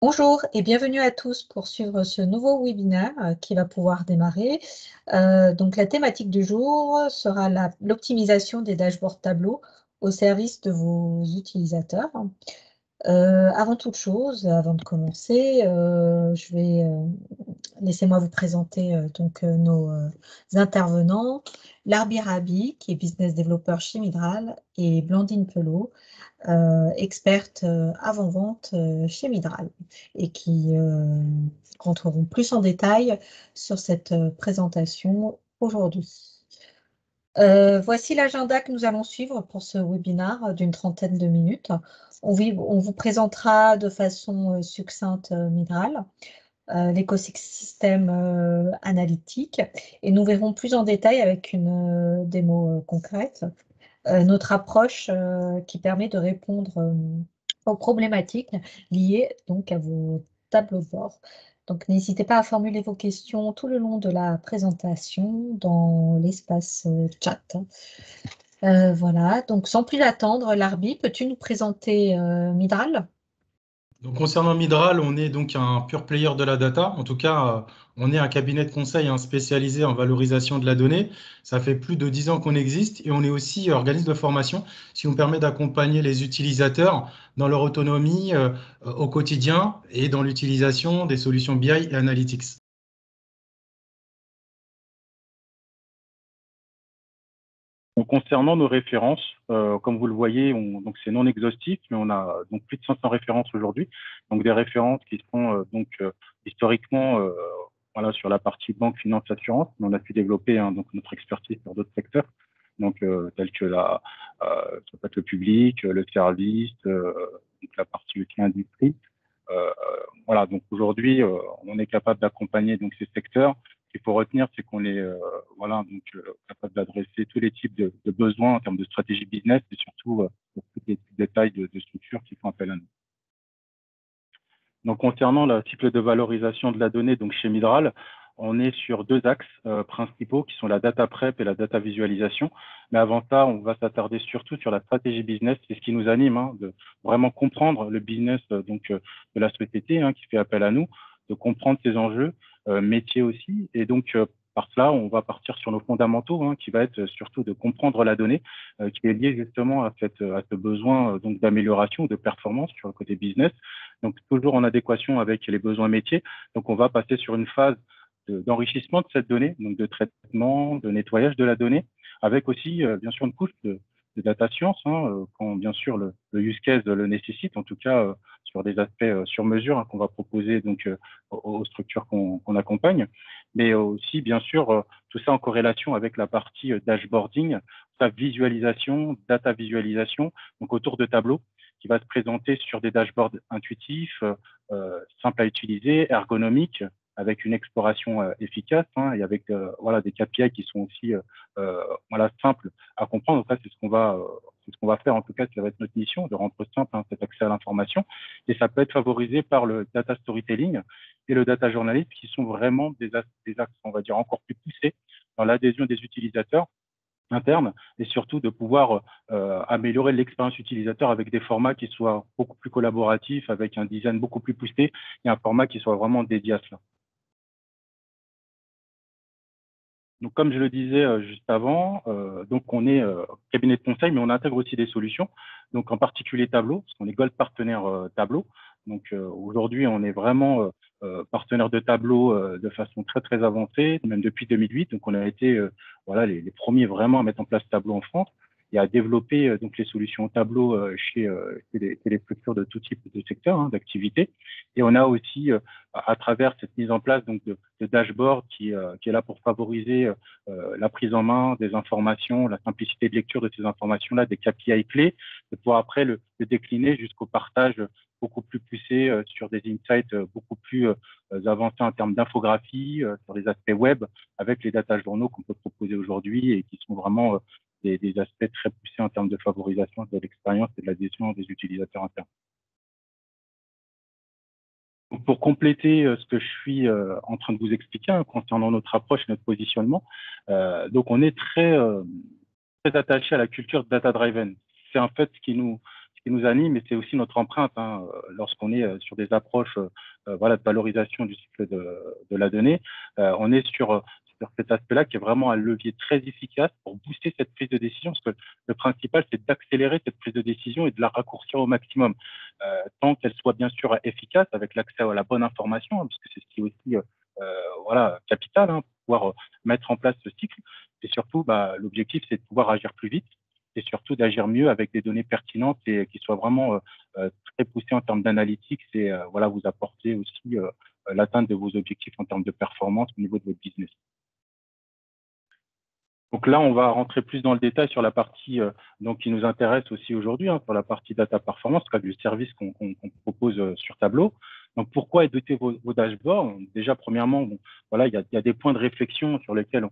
Bonjour et bienvenue à tous pour suivre ce nouveau webinaire qui va pouvoir démarrer. Donc la thématique du jour sera l'optimisation des dashboards tableaux au service de vos utilisateurs. Avant toute chose, avant de commencer, laissez-moi vous présenter nos intervenants. Larbi Rabi, qui est business developer chez Midral, et Blandine Pelot, experte avant-vente chez Midral, et qui rentreront plus en détail sur cette présentation aujourd'hui. Voici l'agenda que nous allons suivre pour ce webinaire d'une trentaine de minutes. On vous présentera de façon succincte Midral, l'écosystème analytique, et nous verrons plus en détail avec une démo concrète notre approche qui permet de répondre aux problématiques liées donc à vos tableaux de bord. Donc n'hésitez pas à formuler vos questions tout le long de la présentation dans l'espace chat. Voilà, donc sans plus attendre, Larbi, peux-tu nous présenter Midral? Donc, concernant Midral, on est donc un pure player de la data. En tout cas, on est un cabinet de conseil spécialisé en valorisation de la donnée. Ça fait plus de 10 ans qu'on existe et on est aussi organisme de formation, ce qui nous permet d'accompagner les utilisateurs dans leur autonomie au quotidien et dans l'utilisation des solutions BI et Analytics. Donc, concernant nos références, comme vous le voyez, donc c'est non exhaustif, mais on a donc plus de 500 références aujourd'hui. Donc des références qui sont historiquement voilà, sur la partie banque, finance, assurance, mais on a pu développer donc notre expertise sur d'autres secteurs, donc tels que ça peut être le public, le service, donc la partie aussi industrie. Voilà, donc aujourd'hui, on est capable d'accompagner donc ces secteurs. Ce qu'il faut retenir, c'est qu'on est voilà, donc, capable d'adresser tous les types de besoins en termes de stratégie business et surtout pour tous les types de tailles de structures qui font appel à nous. Donc, concernant le cycle de valorisation de la donnée, donc chez Midral, on est sur deux axes principaux qui sont la data prep et la data visualisation. Mais avant ça, on va s'attarder surtout sur la stratégie business. C'est ce qui nous anime, hein, de vraiment comprendre le business de la société qui fait appel à nous, de comprendre ses enjeux, métiers aussi. Et donc, par cela, on va partir sur nos fondamentaux, qui va être surtout de comprendre la donnée, qui est liée justement à ce besoin donc d'amélioration, de performance sur le côté business. Donc, toujours en adéquation avec les besoins métiers. Donc, on va passer sur une phase d'enrichissement de cette donnée, donc de traitement, de nettoyage de la donnée, avec aussi, bien sûr, une couche de data science, quand bien sûr le use case le nécessite, en tout cas sur des aspects sur mesure qu'on va proposer donc aux structures qu'on accompagne, mais aussi bien sûr tout ça en corrélation avec la partie dashboarding, sa visualisation, data visualisation, donc autour de tableaux qui va se présenter sur des dashboards intuitifs, simples à utiliser, ergonomiques, avec une exploration efficace et avec voilà, des KPI qui sont aussi voilà, simples à comprendre. Donc ça, c'est ce qu'on va faire. En tout cas, ça va être notre mission de rendre simple cet accès à l'information. Et ça peut être favorisé par le data storytelling et le data journalisme, qui sont vraiment des axes, on va dire, encore plus poussés dans l'adhésion des utilisateurs interne et surtout de pouvoir améliorer l'expérience utilisateur avec des formats qui soient beaucoup plus collaboratifs, avec un design beaucoup plus poussé et un format qui soit vraiment dédié à cela. Donc, comme je le disais juste avant, donc on est cabinet de conseil, mais on intègre aussi des solutions. Donc, en particulier Tableau, parce qu'on est Gold Partner Tableau. Donc, aujourd'hui, on est vraiment partenaire de Tableau de façon très, très avancée, même depuis 2008. Donc, on a été voilà, les premiers vraiment à mettre en place Tableau en France et à développer donc les solutions Tableau chez les structures de tout type de secteur d'activité. Et on a aussi, à travers cette mise en place donc de dashboard qui est là pour favoriser la prise en main des informations, la simplicité de lecture de ces informations-là, des KPI clés, de pouvoir après le décliner jusqu'au partage beaucoup plus poussé sur des insights beaucoup plus avancés en termes d'infographie, sur les aspects web, avec les data journaux qu'on peut proposer aujourd'hui et qui sont vraiment des aspects très poussés en termes de favorisation de l'expérience et de l'adhésion des utilisateurs internes. Pour compléter ce que je suis en train de vous expliquer concernant notre approche, notre positionnement, donc on est très attaché à la culture data-driven. C'est en fait ce qui nous ce qui nous anime, et c'est aussi notre empreinte hein, lorsqu'on est sur des approches voilà, de valorisation du cycle de la donnée. On est sur cet aspect-là qui est vraiment un levier très efficace pour booster cette prise de décision, parce que le principal, c'est d'accélérer cette prise de décision et de la raccourcir au maximum, tant qu'elle soit bien sûr efficace avec l'accès à la bonne information, hein, parce que c'est ce qui est aussi voilà, capital, hein, pour pouvoir mettre en place ce cycle. Et surtout, l'objectif, c'est de pouvoir agir plus vite et surtout d'agir mieux avec des données pertinentes et qui soient vraiment très poussées en termes d'analytics et voilà, vous apporter aussi l'atteinte de vos objectifs en termes de performance au niveau de votre business. Donc là, on va rentrer plus dans le détail sur la partie donc, qui nous intéresse aussi aujourd'hui, hein, sur la partie data performance, du service qu'on propose sur Tableau. Donc, pourquoi éditer vos dashboards? Déjà, premièrement, bon, voilà, il y a des points de réflexion sur lesquels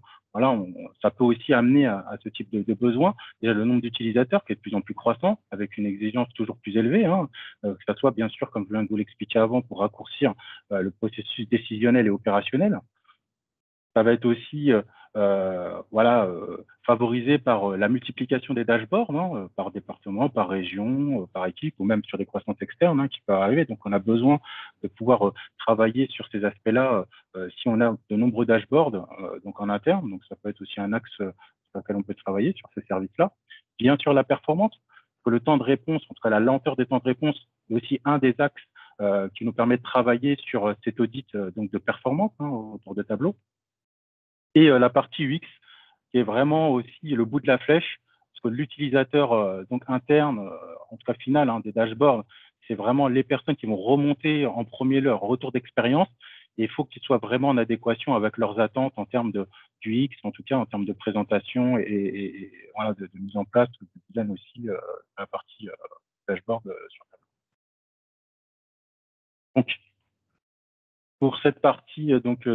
ça peut aussi amener à ce type de besoin. Déjà, le nombre d'utilisateurs qui est de plus en plus croissant, avec une exigence toujours plus élevée, hein, que ça soit bien sûr, comme je viens de vous l'expliquer avant, pour raccourcir le processus décisionnel et opérationnel. Ça va être aussi voilà, favorisé par la multiplication des dashboards, hein, par département, par région, par équipe, ou même sur des croissances externes hein, qui peuvent arriver. Donc, on a besoin de pouvoir travailler sur ces aspects-là si on a de nombreux dashboards donc en interne. Donc, ça peut être aussi un axe sur lequel on peut travailler sur ces services-là. Bien sûr, la performance, que le temps de réponse, en tout cas la lenteur des temps de réponse, est aussi un des axes qui nous permet de travailler sur cet audit donc de performance hein, autour de Tableau. Et la partie UX, qui est vraiment aussi le bout de la flèche, parce que l'utilisateur donc interne, en tout cas final, hein, des dashboards, c'est vraiment les personnes qui vont remonter en premier leur retour d'expérience. Et il faut qu'ils soient vraiment en adéquation avec leurs attentes en termes du UX, en tout cas en termes de présentation et voilà, de mise en place de design aussi la partie dashboard sur Tableau. Donc, pour cette partie donc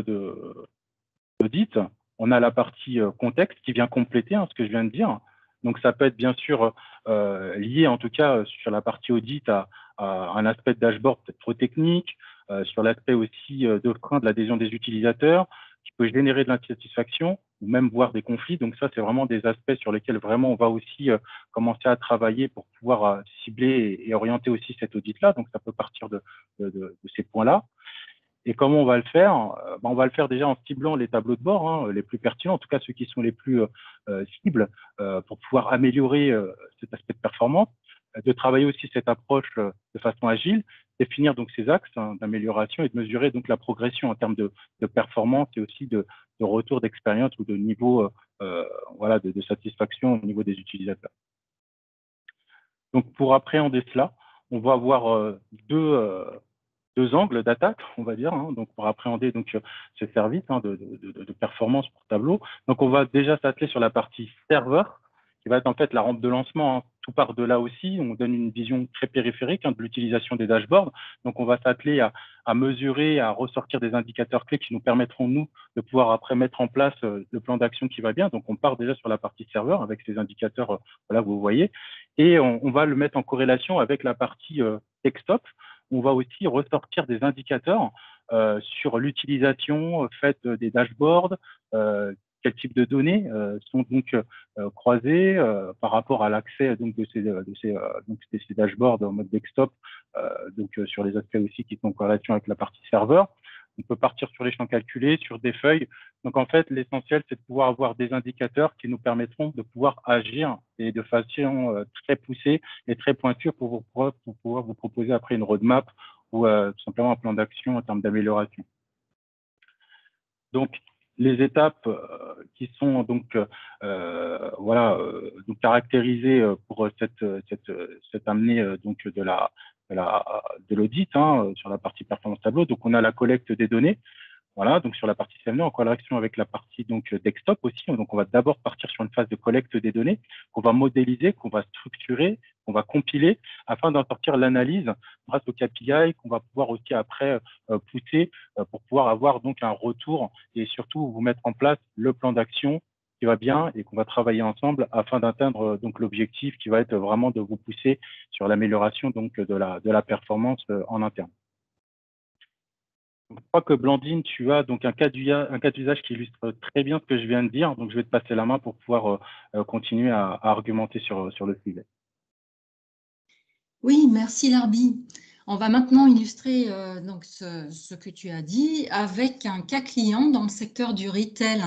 d'audit, on a la partie contexte qui vient compléter ce que je viens de dire. Donc, ça peut être bien sûr lié, en tout cas, sur la partie audit à un aspect de dashboard peut-être trop technique, sur l'aspect aussi de frein de l'adhésion des utilisateurs, qui peut générer de l'insatisfaction ou même voir des conflits. Donc, ça, c'est vraiment des aspects sur lesquels vraiment on va aussi commencer à travailler pour pouvoir cibler et orienter aussi cet audit-là. Donc, ça peut partir de ces points-là. Et comment on va le faire? On va le faire déjà en ciblant les tableaux de bord, hein, les plus pertinents, en tout cas ceux qui sont les plus cibles, pour pouvoir améliorer cet aspect de performance, de travailler aussi cette approche de façon agile, définir donc ces axes d'amélioration et de mesurer donc la progression en termes de performance et aussi de retour d'expérience ou de niveau voilà, de satisfaction au niveau des utilisateurs. Donc pour appréhender cela, on va avoir deux angles d'attaque, on va dire, hein, donc pour appréhender donc ce service de performance pour Tableau. Donc on va déjà s'atteler sur la partie serveur, qui va être en fait la rampe de lancement. Hein. Tout part de là aussi. On donne une vision très périphérique de l'utilisation des dashboards. Donc on va s'atteler à mesurer, à ressortir des indicateurs clés qui nous permettront nous de pouvoir après mettre en place le plan d'action qui va bien. Donc on part déjà sur la partie serveur avec ces indicateurs, voilà, vous voyez, et on va le mettre en corrélation avec la partie desktop. On va aussi ressortir des indicateurs sur l'utilisation faite des dashboards, quel type de données sont donc croisées par rapport à l'accès donc de ces dashboards en mode desktop, donc sur les aspects aussi qui sont en corrélation avec la partie serveur. On peut partir sur les champs calculés, sur des feuilles. Donc, en fait, l'essentiel, c'est de pouvoir avoir des indicateurs qui nous permettront de pouvoir agir et de façon très poussée et très pointue pour pouvoir vous proposer après une roadmap ou tout simplement un plan d'action en termes d'amélioration. Donc, les étapes qui sont donc voilà donc caractérisées pour cette amenée donc de l'audit sur la partie performance tableau. Donc, on a la collecte des données. Voilà, donc sur la partie CMD, en corrélation avec la partie donc desktop aussi. Donc, on va d'abord partir sur une phase de collecte des données qu'on va modéliser, qu'on va structurer, qu'on va compiler afin d'en sortir l'analyse grâce au KPI qu'on va pouvoir aussi après pousser pour pouvoir avoir donc un retour et surtout vous mettre en place le plan d'action qui va bien et qu'on va travailler ensemble afin d'atteindre donc l'objectif qui va être vraiment de vous pousser sur l'amélioration donc de la performance en interne. Je crois que Blandine, tu as donc un cas d'usage qui illustre très bien ce que je viens de dire. Donc, je vais te passer la main pour pouvoir continuer à argumenter sur le sujet. Oui, merci Larbi. On va maintenant illustrer donc ce que tu as dit avec un cas client dans le secteur du retail,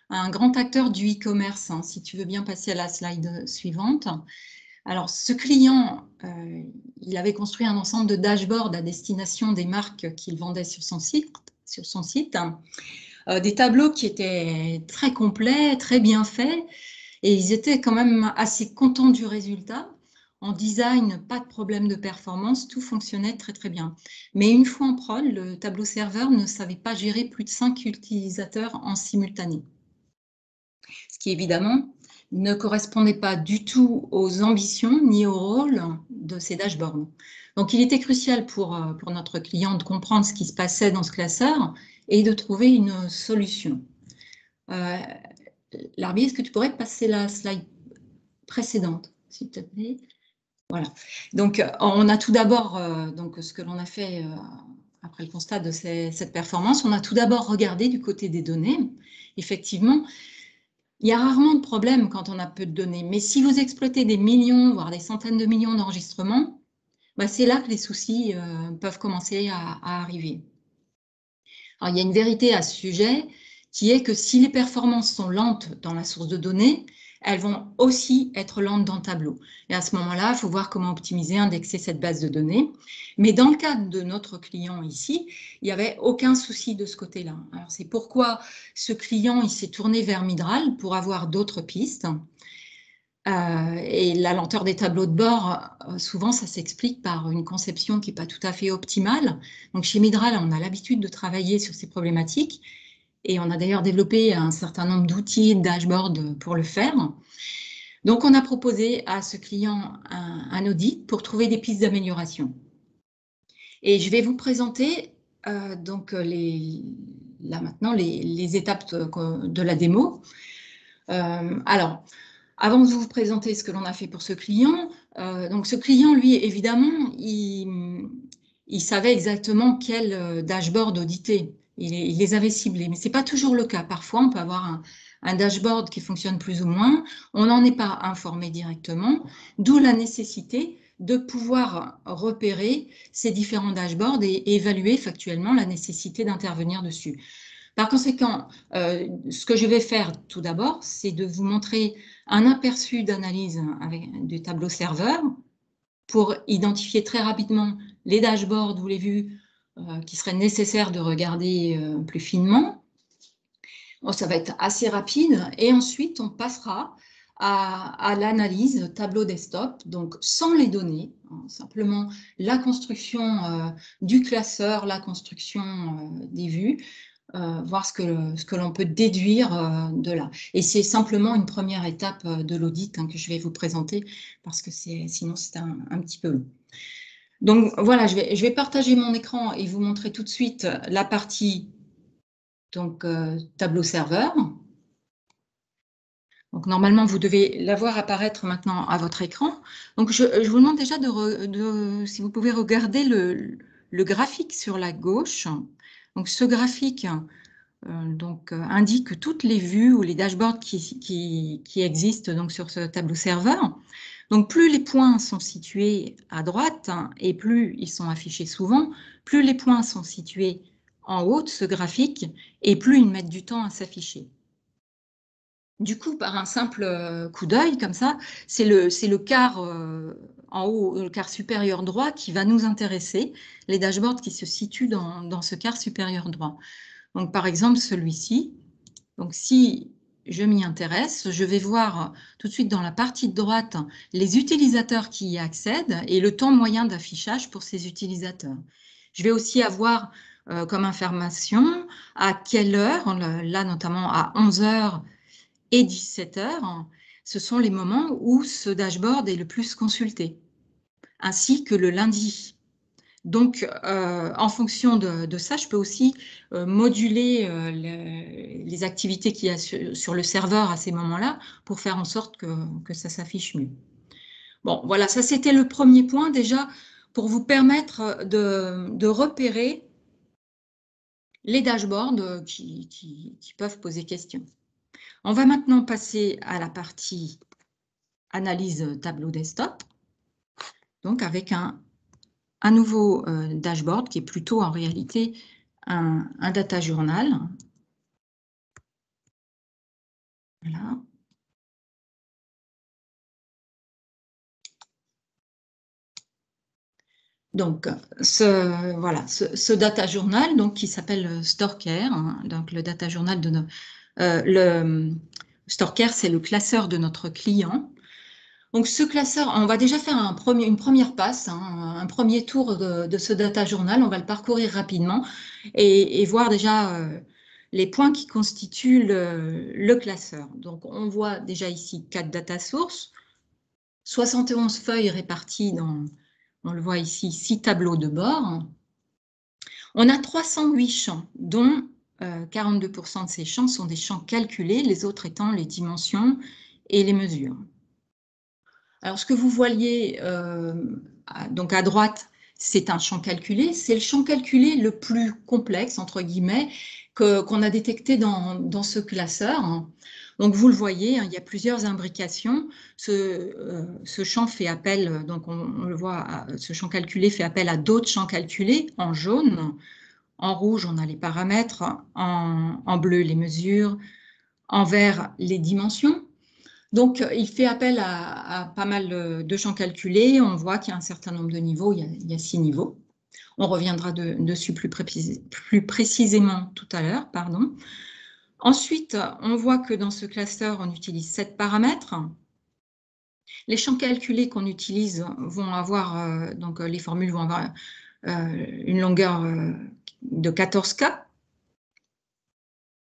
un grand acteur du e-commerce. Si tu veux bien passer à la slide suivante. Alors, ce client, il avait construit un ensemble de dashboards à destination des marques qu'il vendait sur son site. Des tableaux qui étaient très complets, très bien faits, et ils étaient quand même assez contents du résultat. En design, pas de problème de performance, tout fonctionnait très très bien. Mais une fois en prod, le tableau serveur ne savait pas gérer plus de 5 utilisateurs en simultané. Ce qui évidemment ne correspondait pas du tout aux ambitions ni au rôle de ces dashboards. Donc il était crucial pour notre client de comprendre ce qui se passait dans ce classeur et de trouver une solution. Larbi, est-ce que tu pourrais passer la slide précédente, s'il te plaît? Voilà. Donc, on a tout d'abord, donc ce que l'on a fait après le constat de cette performance, on a tout d'abord regardé du côté des données. Effectivement, il y a rarement de problème quand on a peu de données, mais si vous exploitez des millions, voire des centaines de millions d'enregistrements, bah, c'est là que les soucis peuvent commencer à arriver. Alors, il y a une vérité à ce sujet qui est que si les performances sont lentes dans la source de données, elles vont aussi être lentes dans le tableau. Et à ce moment-là, il faut voir comment optimiser, indexer cette base de données. Mais dans le cas de notre client ici, il n'y avait aucun souci de ce côté-là. Alors, c'est pourquoi ce client il s'est tourné vers Mydral pour avoir d'autres pistes. Et la lenteur des tableaux de bord, souvent, ça s'explique par une conception qui n'est pas tout à fait optimale. Donc, chez Mydral, on a l'habitude de travailler sur ces problématiques. Et on a d'ailleurs développé un certain nombre d'outils, de dashboards pour le faire. Donc, on a proposé à ce client un audit pour trouver des pistes d'amélioration. Et je vais vous présenter donc là maintenant les étapes de la démo. Alors, avant de vous présenter ce que l'on a fait pour ce client, donc ce client, lui, évidemment, il savait exactement quel dashboard auditer. Il les avait ciblés, mais ce n'est pas toujours le cas. Parfois, on peut avoir un dashboard qui fonctionne plus ou moins. On n'en est pas informé directement, d'où la nécessité de pouvoir repérer ces différents dashboards et évaluer factuellement la nécessité d'intervenir dessus. Par conséquent, ce que je vais faire tout d'abord, c'est de vous montrer un aperçu d'analyse du tableau serveur pour identifier très rapidement les dashboards ou les vues qui seraient nécessaires de regarder plus finement. Bon, ça va être assez rapide et ensuite on passera à l'analyse tableau desktop, donc sans les données, simplement la construction du classeur, la construction des vues, voir ce que l'on peut déduire de là. Et c'est simplement une première étape de l'audit que je vais vous présenter parce que sinon c'est un petit peu long. Donc voilà, je vais partager mon écran et vous montrer tout de suite la partie donc, tableau serveur. Donc normalement, vous devez la voir apparaître maintenant à votre écran. Donc je vous demande déjà si vous pouvez regarder le graphique sur la gauche. Donc ce graphique indique toutes les vues ou les dashboards qui existent donc, sur ce tableau serveur. Donc plus les points sont situés à droite et plus ils sont affichés souvent, plus les points sont situés en haut de ce graphique et plus ils mettent du temps à s'afficher. Du coup, par un simple coup d'œil, comme ça, c'est le quart en haut, le quart supérieur droit qui va nous intéresser, les dashboards qui se situent dans ce quart supérieur droit. Donc, par exemple, celui-ci. Donc, si je m'y intéresse, je vais voir tout de suite dans la partie de droite les utilisateurs qui y accèdent et le temps moyen d'affichage pour ces utilisateurs. Je vais aussi avoir comme information à quelle heure, là notamment à 11 h et 17 h, ce sont les moments où ce dashboard est le plus consulté, ainsi que le lundi. Donc, en fonction de ça, je peux aussi moduler les activités qu'il y a sur le serveur à ces moments-là pour faire en sorte que ça s'affiche mieux. Bon, voilà, ça c'était le premier point déjà pour vous permettre de repérer les dashboards qui peuvent poser question. On va maintenant passer à la partie analyse tableau desktop. donc avec un nouveau dashboard qui est plutôt en réalité un data journal. Voilà. Donc, ce data journal donc, qui s'appelle StoreCare, hein, donc le data journal de le StoreCare, c'est le classeur de notre client. Donc, ce classeur, on va déjà faire une première passe, hein, un premier tour de ce data journal. On va le parcourir rapidement et voir déjà les points qui constituent le classeur. Donc, on voit déjà ici 4 data sources, 71 feuilles réparties dans, on le voit ici, 6 tableaux de bord. On a 308 champs, dont 42% de ces champs sont des champs calculés, les autres étant les dimensions et les mesures. Alors, ce que vous voyez donc à droite, c'est un champ calculé. C'est le champ calculé le plus complexe, entre guillemets, qu'on a détecté dans ce classeur. Donc, vous le voyez, hein, il y a plusieurs imbrications. Ce champ fait appel, donc on le voit, ce champ calculé fait appel à d'autres champs calculés en jaune. En rouge, on a les paramètres. En bleu, les mesures. En vert, les dimensions. Donc, il fait appel à pas mal de champs calculés. On voit qu'il y a un certain nombre de niveaux. Il y a 6 niveaux. On reviendra dessus plus précisément tout à l'heure. Ensuite, on voit que dans ce cluster, on utilise 7 paramètres. Les champs calculés qu'on utilise vont avoir, donc les formules vont avoir une longueur de 14K.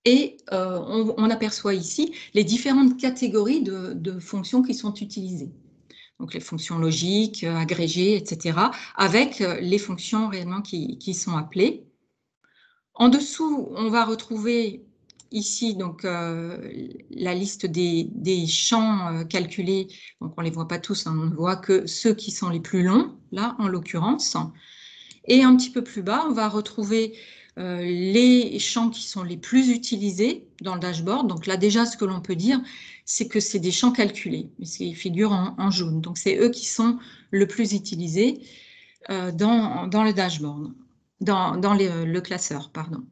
Et on aperçoit ici les différentes catégories de fonctions qui sont utilisées. Donc les fonctions logiques, agrégées, etc., avec les fonctions réellement qui sont appelées. En dessous, on va retrouver ici donc, la liste des champs calculés. Donc on ne les voit pas tous, hein, on ne voit que ceux qui sont les plus longs, là en l'occurrence. Et un petit peu plus bas, on va retrouver les champs qui sont les plus utilisés dans le dashboard. Donc là, déjà, ce que l'on peut dire, c'est que c'est des champs calculés. Ils figurent en jaune. Donc, c'est eux qui sont le plus utilisés dans le dashboard, dans le classeur, pardon.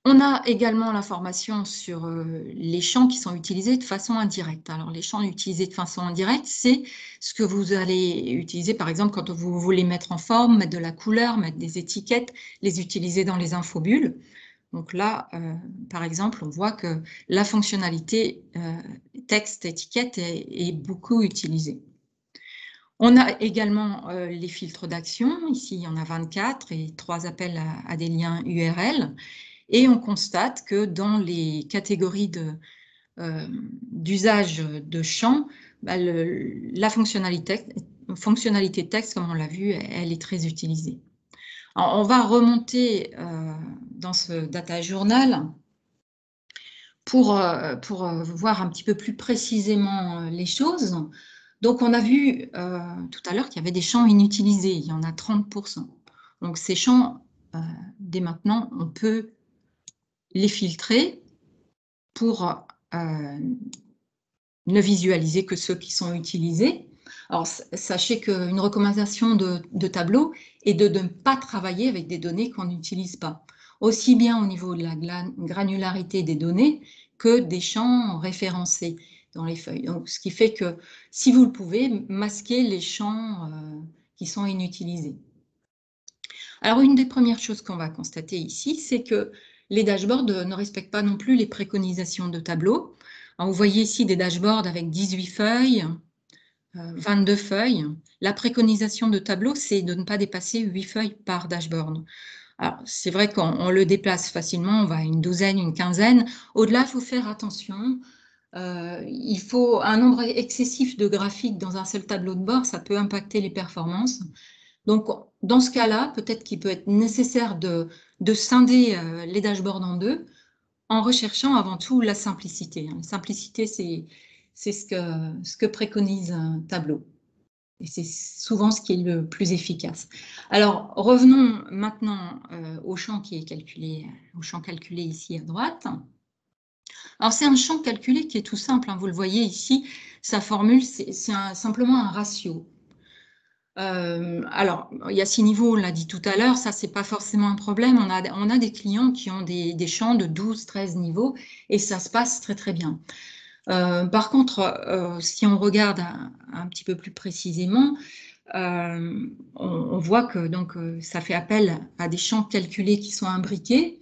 On a également l'information sur les champs qui sont utilisés de façon indirecte. Alors, les champs utilisés de façon indirecte, c'est ce que vous allez utiliser, par exemple, quand vous voulez mettre en forme, mettre de la couleur, mettre des étiquettes, les utiliser dans les infobules. Donc là, par exemple, on voit que la fonctionnalité texte, étiquette est beaucoup utilisée. On a également les filtres d'action. Ici, il y en a 24 et 3 appels à des liens URL. Et on constate que dans les catégories d'usage de champs, bah, la fonctionnalité texte, comme on l'a vu, elle est très utilisée. Alors, on va remonter dans ce data journal pour voir un petit peu plus précisément les choses. Donc, on a vu tout à l'heure qu'il y avait des champs inutilisés. Il y en a 30%. Donc, ces champs, dès maintenant, on peut les filtrer pour ne visualiser que ceux qui sont utilisés. Alors, sachez qu'une recommandation de tableau est de ne pas travailler avec des données qu'on n'utilise pas, aussi bien au niveau de la granularité des données que des champs référencés dans les feuilles. Donc, ce qui fait que, si vous le pouvez, masquez les champs qui sont inutilisés. Alors, une des premières choses qu'on va constater ici, c'est que les dashboards ne respectent pas non plus les préconisations de tableau. Alors, vous voyez ici des dashboards avec 18 feuilles, 22 feuilles. La préconisation de tableau, c'est de ne pas dépasser 8 feuilles par dashboard. Alors, c'est vrai qu'on le déplace facilement, on va à une douzaine, une quinzaine. Au-delà, il faut faire attention. Il faut un nombre excessif de graphiques dans un seul tableau de bord, ça peut impacter les performances. Donc, dans ce cas-là, peut-être qu'il peut être nécessaire de scinder les dashboards en deux en recherchant avant tout la simplicité. La simplicité, c'est ce que préconise un tableau. Et c'est souvent ce qui est le plus efficace. Alors, revenons maintenant au champ qui est calculé, au champ calculé ici à droite. Alors, c'est un champ calculé qui est tout simple. Hein, vous le voyez ici, sa formule, c'est simplement un ratio. Alors, il y a 6 niveaux, on l'a dit tout à l'heure, ça, c'est pas forcément un problème. On a des clients qui ont des champs de 12, 13 niveaux et ça se passe très, très bien. Par contre, si on regarde un petit peu plus précisément, on voit que donc, ça fait appel à des champs calculés qui sont imbriqués.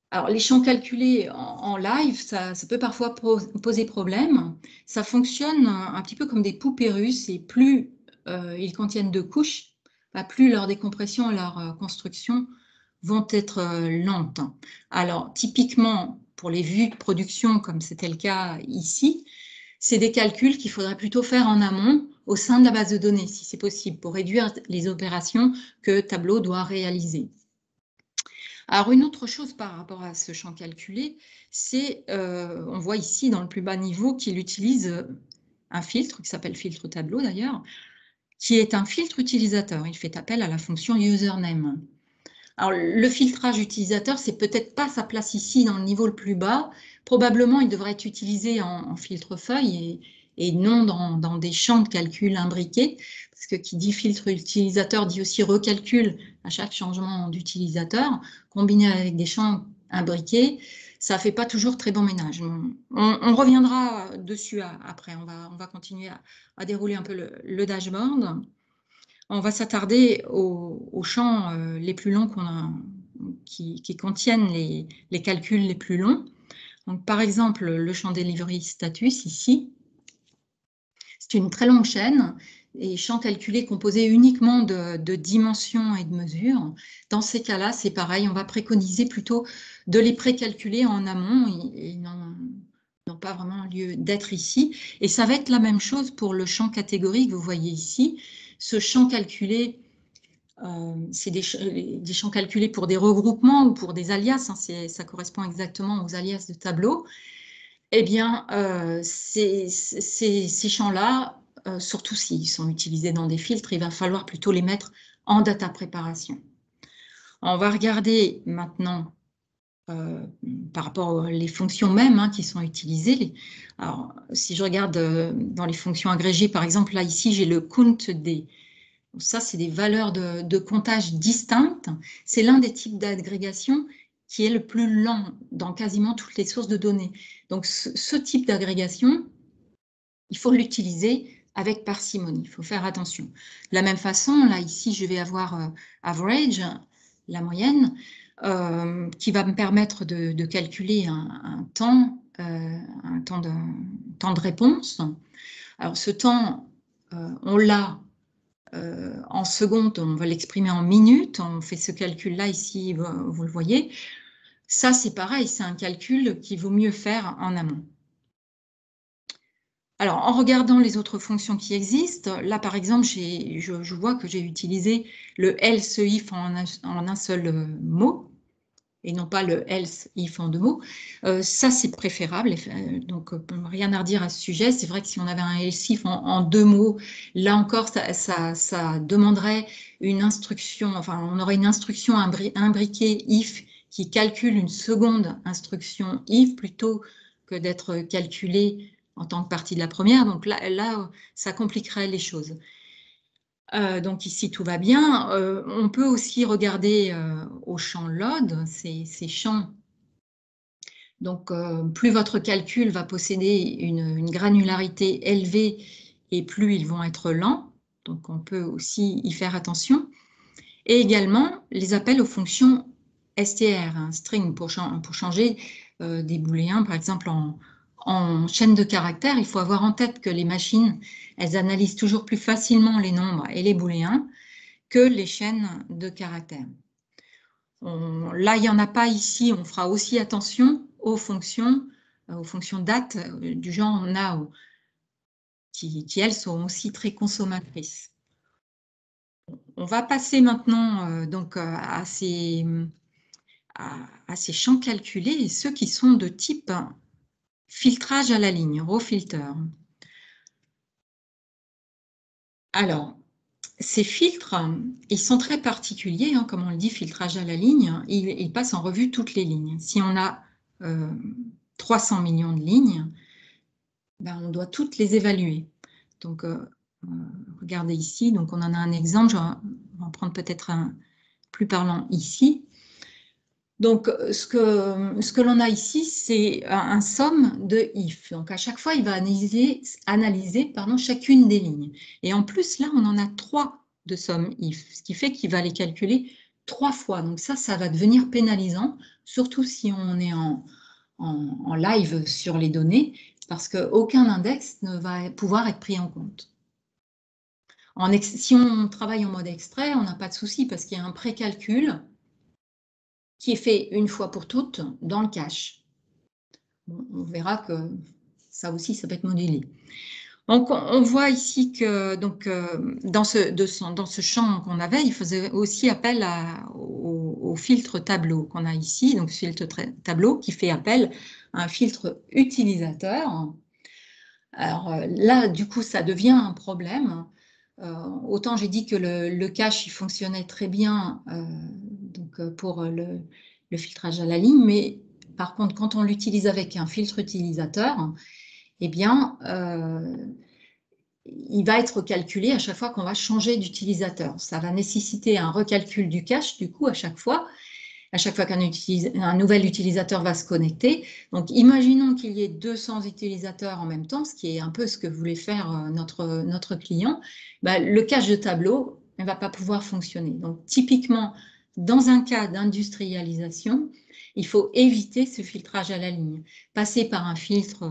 Alors, les champs calculés en live, ça peut parfois poser problème. Ça fonctionne un petit peu comme des poupées russes et plus ils contiennent de couches, plus leur décompression et leur construction vont être lentes. Alors, typiquement, pour les vues de production, comme c'était le cas ici, c'est des calculs qu'il faudrait plutôt faire en amont au sein de la base de données, si c'est possible, pour réduire les opérations que Tableau doit réaliser. Alors, une autre chose par rapport à ce champ calculé, c'est, on voit ici dans le plus bas niveau qu'il utilise un filtre, qui s'appelle filtre Tableau d'ailleurs, qui est un filtre utilisateur. Il fait appel à la fonction username. Alors, le filtrage utilisateur, c'est peut-être pas sa place ici dans le niveau le plus bas. Probablement, il devrait être utilisé en filtre feuille et non dans des champs de calcul imbriqués, parce que qui dit filtre utilisateur dit aussi recalcul à chaque changement d'utilisateur, combiné avec des champs imbriqués, ça ne fait pas toujours très bon ménage. On reviendra dessus après, on va continuer à dérouler un peu le dashboard. On va s'attarder aux champs les plus longs qui contiennent les calculs les plus longs. Donc, par exemple, le champ delivery status ici, c'est une très longue chaîne et champ calculé composé uniquement de dimensions et de mesures. Dans ces cas-là, c'est pareil, on va préconiser plutôt de les précalculer en amont et n'ont pas vraiment lieu d'être ici. Et ça va être la même chose pour le champ catégorie que vous voyez ici. Ce champ calculé, c'est des champs calculés pour des regroupements ou pour des alias, hein, ça correspond exactement aux alias de tableau. Eh bien, ces champs-là, surtout s'ils sont utilisés dans des filtres, il va falloir plutôt les mettre en data préparation. On va regarder maintenant par rapport aux fonctions mêmes qui sont utilisées. Alors, si je regarde dans les fonctions agrégées, par exemple, là, ici, j'ai le count des. Ça, c'est des valeurs de comptage distinctes. C'est l'un des types d'agrégation qui est le plus lent dans quasiment toutes les sources de données. Donc, ce type d'agrégation, il faut l'utiliser avec parcimonie. Il faut faire attention. De la même façon, là, ici, je vais avoir average, la moyenne, qui va me permettre de calculer un temps de réponse. Alors, ce temps, on l'a en secondes, on va l'exprimer en minutes. On fait ce calcul-là ici, vous le voyez. Ça, c'est pareil, c'est un calcul qu'il vaut mieux faire en amont. Alors, en regardant les autres fonctions qui existent, là, par exemple, je vois que j'ai utilisé le else if en un seul mot, et non pas le else if en 2 mots. Ça, c'est préférable, donc rien à redire à ce sujet. C'est vrai que si on avait un else if en 2 mots, là encore, ça demanderait une instruction, enfin, on aurait une instruction imbriquée if qui calcule une seconde instruction if plutôt que d'être calculée en tant que partie de la première. Donc là ça compliquerait les choses. Donc ici, tout va bien. On peut aussi regarder au champ load, ces champs. Donc, plus votre calcul va posséder une granularité élevée et plus ils vont être lents. Donc, on peut aussi y faire attention. Et également, les appels aux fonctions str, string, pour changer des booléens, par exemple en chaîne de caractères. Il faut avoir en tête que les machines, elles analysent toujours plus facilement les nombres et les booléens que les chaînes de caractères. Là, il n'y en a pas ici. On fera aussi attention aux fonctions date du genre now, qui elles sont aussi très consommatrices. On va passer maintenant donc à ces champs calculés et ceux qui sont de type filtrage à la ligne, raw filter. Alors, ces filtres, ils sont très particuliers, comme on le dit, filtrage à la ligne, ils passent en revue toutes les lignes. Si on a 300 millions de lignes, ben, on doit toutes les évaluer. Donc, regardez ici, donc on en a un exemple, on va en prendre peut-être un plus parlant ici. Donc, ce que l'on a ici, c'est un somme de if. Donc, à chaque fois, il va analyser chacune des lignes. Et en plus, là, on en a 3 de somme if, ce qui fait qu'il va les calculer 3 fois. Donc, ça va devenir pénalisant, surtout si on est en live sur les données, parce qu'aucun index ne va pouvoir être pris en compte. Si on travaille en mode extrait, on n'a pas de souci, parce qu'il y a un précalcul qui est fait une fois pour toutes dans le cache. Bon, on verra que ça aussi, ça peut être modulé. Donc, on voit ici que donc, dans ce champ qu'on avait, il faisait aussi appel au filtre tableau qu'on a ici, donc filtre tableau qui fait appel à un filtre utilisateur. Alors là, du coup, ça devient un problème. Autant j'ai dit que le cache il fonctionnait très bien donc, pour le filtrage à la ligne, mais par contre, quand on l'utilise avec un filtre utilisateur, eh bien, il va être calculé à chaque fois qu'on va changer d'utilisateur. Ça va nécessiter un recalcul du cache, du coup, à chaque fois qu'un nouvel utilisateur va se connecter. Donc, imaginons qu'il y ait 200 utilisateurs en même temps, ce qui est un peu ce que voulait faire notre client. Le cache de tableau ne va pas pouvoir fonctionner. Donc, typiquement, dans un cas d'industrialisation, il faut éviter ce filtrage à la ligne. Passer par un filtre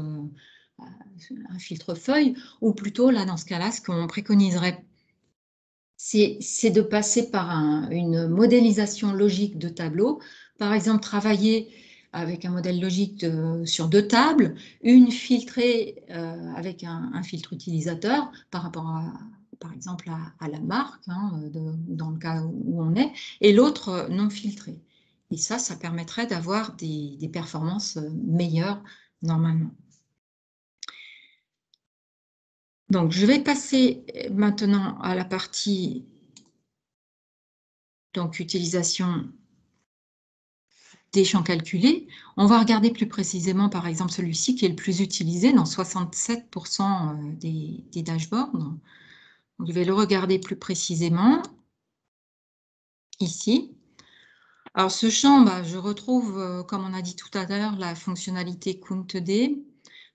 feuille, ou plutôt, là, dans ce cas-là, ce qu'on préconiserait, c'est de passer par une modélisation logique de tableau. Par exemple, travailler avec un modèle logique sur 2 tables, une filtrée avec un filtre utilisateur par rapport par exemple à la marque, dans le cas où on est, et l'autre non filtrée. Et ça permettrait d'avoir des performances meilleures normalement. Donc, je vais passer maintenant à la partie donc utilisation des champs calculés. On va regarder plus précisément, par exemple, celui-ci qui est le plus utilisé dans 67% des dashboards. Donc, je vais le regarder plus précisément ici. Alors, ce champ, je retrouve, comme on a dit tout à l'heure, la fonctionnalité CountD.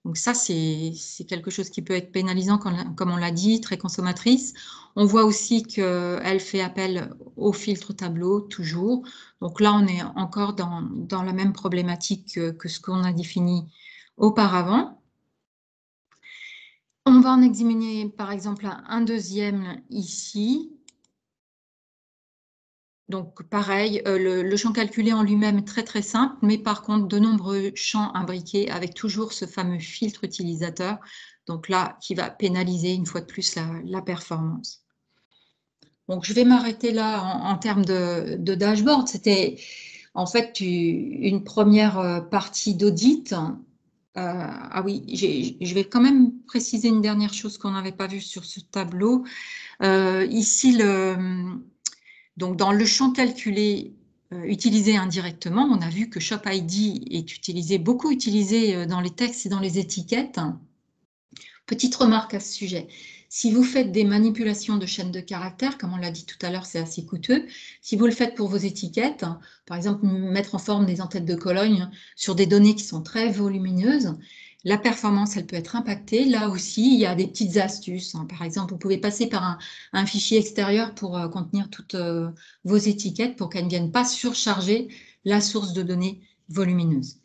Donc ça, c'est quelque chose qui peut être pénalisant, comme on l'a dit, très consommatrice. On voit aussi qu'elle fait appel au filtre tableau, toujours. Donc là, on est encore dans la même problématique que ce qu'on a défini auparavant. On va en examiner, par exemple, un deuxième ici. Donc, pareil, le champ calculé en lui-même est très, très simple, mais par contre, de nombreux champs imbriqués avec toujours ce fameux filtre utilisateur, donc là, qui va pénaliser une fois de plus la performance. Donc, je vais m'arrêter là en termes de dashboard. C'était en fait une première partie d'audit. Ah oui, je vais quand même préciser une dernière chose qu'on n'avait pas vue sur ce tableau. Ici, donc, dans le champ calculé utilisé indirectement, on a vu que ShopID est beaucoup utilisé dans les textes et dans les étiquettes. Petite remarque à ce sujet. Si vous faites des manipulations de chaînes de caractères, comme on l'a dit tout à l'heure, c'est assez coûteux. Si vous le faites pour vos étiquettes, par exemple, mettre en forme des entêtes de Cologne sur des données qui sont très volumineuses, la performance, elle peut être impactée. Là aussi, il y a des petites astuces. Par exemple, vous pouvez passer par un fichier extérieur pour contenir toutes vos étiquettes pour qu'elles ne viennent pas surcharger la source de données volumineuse.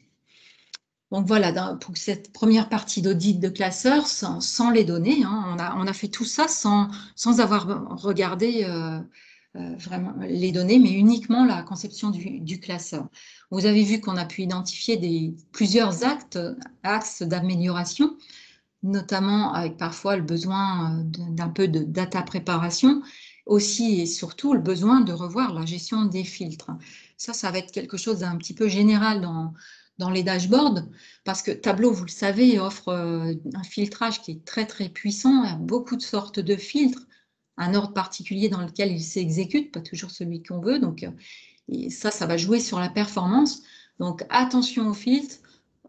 Donc voilà, pour cette première partie d'audit de classeur, sans les données, on a fait tout ça sans avoir regardé vraiment les données, mais uniquement la conception du classeur. Vous avez vu qu'on a pu identifier plusieurs axes d'amélioration, notamment avec parfois le besoin d'un peu de data préparation, aussi et surtout le besoin de revoir la gestion des filtres. Ça va être quelque chose d'un petit peu général dans les dashboards, parce que Tableau, vous le savez, offre un filtrage qui est très très puissant. Il y a beaucoup de sortes de filtres, un ordre particulier dans lequel il s'exécute, pas toujours celui qu'on veut. Donc ça va jouer sur la performance. Donc attention aux filtres,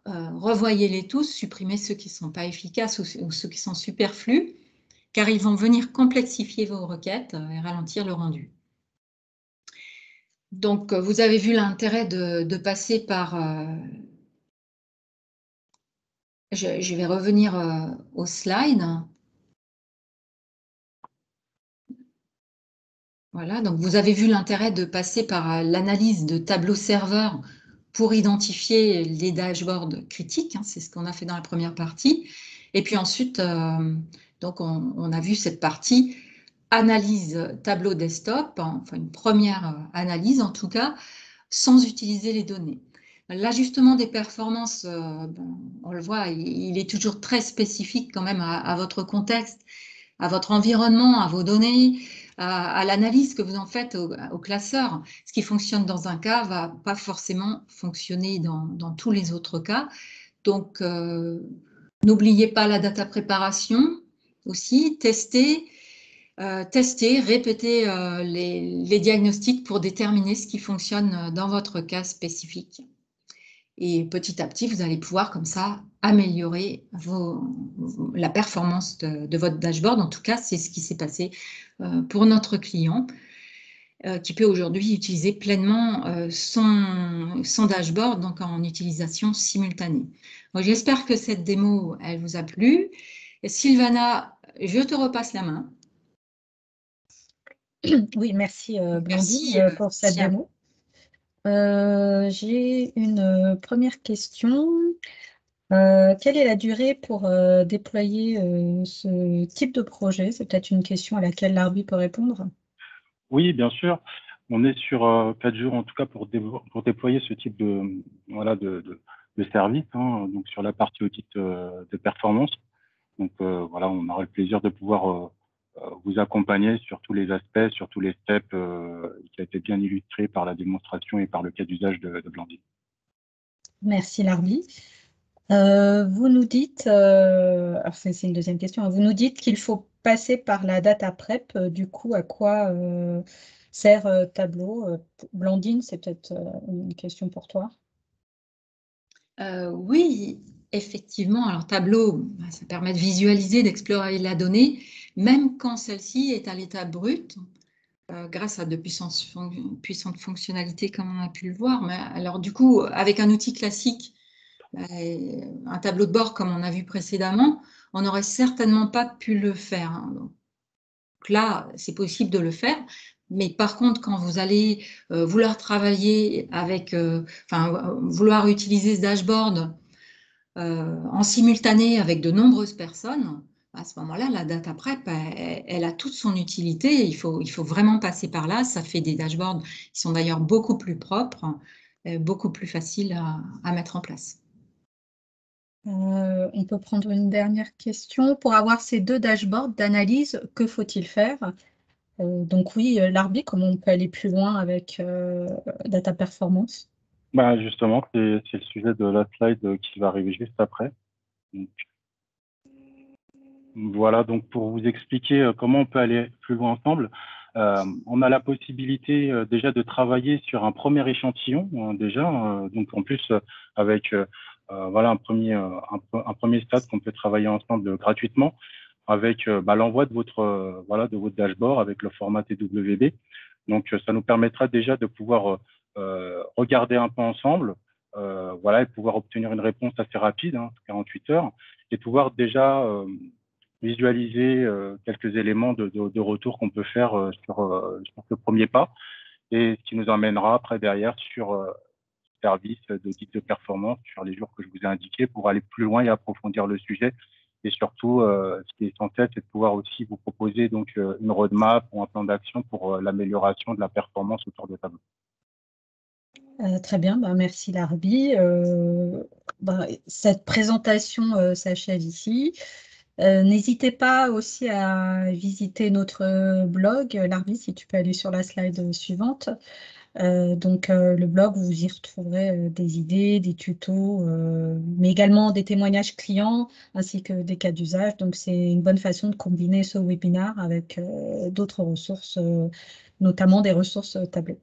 revoyez-les tous, supprimez ceux qui ne sont pas efficaces ou ceux qui sont superflus. car ils vont venir complexifier vos requêtes et ralentir le rendu. Donc, vous avez vu l'intérêt de passer par... je vais revenir au slide. Voilà, donc vous avez vu l'intérêt de passer par l'analyse de tableaux serveurs pour identifier les dashboards critiques, hein, c'est ce qu'on a fait dans la première partie. Et puis ensuite, donc on a vu cette partie analyse tableau desktop, hein, enfin une première analyse en tout cas, sans utiliser les données. L'ajustement des performances, on le voit, il est toujours très spécifique quand même à votre contexte, à votre environnement, à vos données, à l'analyse que vous en faites au classeur. Ce qui fonctionne dans un cas ne va pas forcément fonctionner dans tous les autres cas. Donc, n'oubliez pas la data préparation aussi, tester, répéter les diagnostics pour déterminer ce qui fonctionne dans votre cas spécifique. Et petit à petit, vous allez pouvoir comme ça améliorer la performance de votre dashboard. En tout cas, c'est ce qui s'est passé pour notre client qui peut aujourd'hui utiliser pleinement son dashboard, donc en utilisation simultanée. J'espère que cette démo, elle vous a plu. Et Sylvana, je te repasse la main. Oui, merci Blandine pour cette démo. J'ai une première question. Quelle est la durée pour déployer ce type de projet? C'est peut-être une question à laquelle l'Arbi peut répondre. Oui, bien sûr. On est sur 4 jours en tout cas pour déployer ce type de service, hein, donc sur la partie audit de performance. Donc voilà, on aura le plaisir de pouvoir vous accompagner sur tous les aspects, sur tous les steps qui a été bien illustré par la démonstration et par le cas d'usage de Blandine. Merci Larbi. Vous nous dites, alors c'est une deuxième question, vous nous dites qu'il faut passer par la data prep. Du coup, à quoi sert Tableau? Blandine, c'est peut-être une question pour toi. Oui, effectivement. Alors, Tableau, ça permet de visualiser, d'explorer la donnée, même quand celle-ci est à l'état brut, grâce à de puissantes fonctionnalités, comme on a pu le voir. Mais alors, du coup, avec un outil classique, un tableau de bord, comme on a vu précédemment, on n'aurait certainement pas pu le faire. Hein. Donc là, c'est possible de le faire. Mais par contre, quand vous allez vouloir travailler avec, vouloir utiliser ce dashboard en simultané avec de nombreuses personnes, à ce moment-là, la data prep, elle a toute son utilité. Il faut vraiment passer par là. Ça fait des dashboards qui sont d'ailleurs beaucoup plus propres, beaucoup plus faciles à mettre en place. On peut prendre une dernière question. Pour avoir ces deux dashboards d'analyse, que faut-il faire? Donc oui, Larbi, comment on peut aller plus loin avec Data Performance? Justement, c'est le sujet de la slide qui va arriver juste après. Donc, voilà, donc pour vous expliquer comment on peut aller plus loin ensemble, on a la possibilité déjà de travailler sur un premier échantillon donc en plus avec voilà un premier stade qu'on peut travailler ensemble gratuitement avec l'envoi de votre dashboard avec le format TWB. Donc ça nous permettra déjà de pouvoir regarder un peu ensemble, et pouvoir obtenir une réponse assez rapide, 48 heures, et pouvoir déjà visualiser quelques éléments de retour qu'on peut faire sur ce premier pas, et ce qui nous emmènera après derrière sur service d'audit de performance sur les jours que je vous ai indiqués pour aller plus loin et approfondir le sujet. Et surtout, ce qui est essentiel, c'est de pouvoir aussi vous proposer donc une roadmap ou un plan d'action pour l'amélioration de la performance autour de Tableau. Très bien, merci Larbi. Cette présentation s'achève ici. N'hésitez pas aussi à visiter notre blog. Larbi, si tu peux aller sur la slide suivante. Le blog, vous y retrouverez des idées, des tutos, mais également des témoignages clients ainsi que des cas d'usage. Donc, c'est une bonne façon de combiner ce webinaire avec d'autres ressources, notamment des ressources Tableau.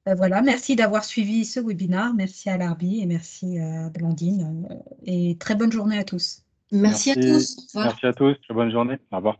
Voilà, merci d'avoir suivi ce webinaire. Merci à Larbi et merci à Blandine. Et très bonne journée à tous. Merci à tous. Merci à tous. Très bonne journée. Au revoir.